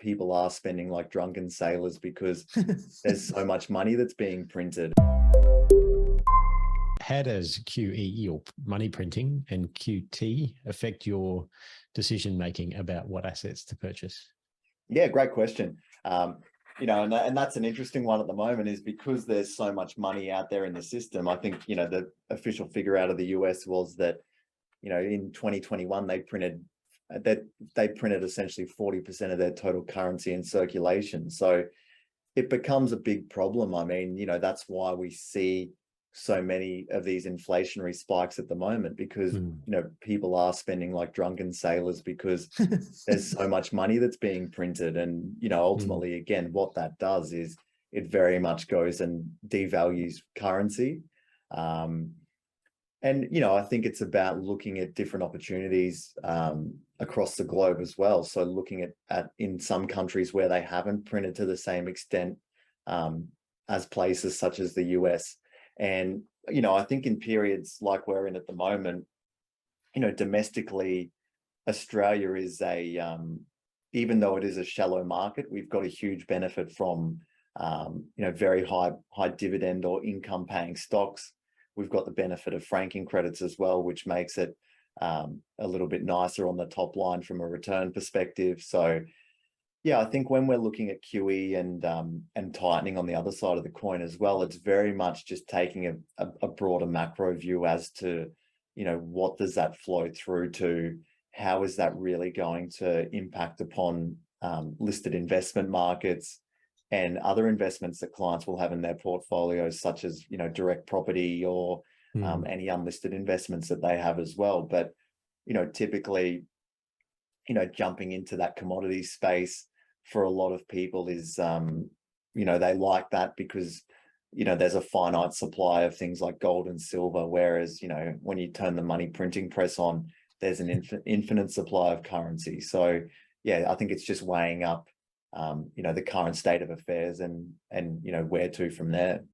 people are spending like drunken sailors because there's so much money that's being printed. How does QE or money printing and QT affect your decision making about what assets to purchase? Yeah, great question. And that's an interesting one at the moment, is because there's so much money out there in the system. I think, the official figure out of the US was that, in 2021, they printed essentially 40% of their total currency in circulation. So it becomes a big problem. I mean, that's why we see so many of these inflationary spikes at the moment, because, people are spending like drunken sailors because there's so much money that's being printed. And, ultimately, again, what that does is it very much goes and devalues currency. I think it's about looking at different opportunities across the globe as well. So looking at in some countries where they haven't printed to the same extent as places such as the US. And, I think in periods like we're in at the moment, domestically, Australia is even though it is a shallow market, we've got a huge benefit from, very high dividend or income paying stocks. We've got the benefit of franking credits as well, which makes it a little bit nicer on the top line from a return perspective. So, yeah, I think when we're looking at QE and tightening on the other side of the coin as well, it's very much just taking a broader macro view as to, what does that flow through to? How is that really going to impact upon listed investment markets and other investments that clients will have in their portfolios, such as, direct property or any unlisted investments that they have as well. But, typically, jumping into that commodity space for a lot of people is, they like that because, there's a finite supply of things like gold and silver. Whereas, when you turn the money printing press on, there's an infinite supply of currency. So, yeah, I think it's just weighing up, the current state of affairs and where to from there.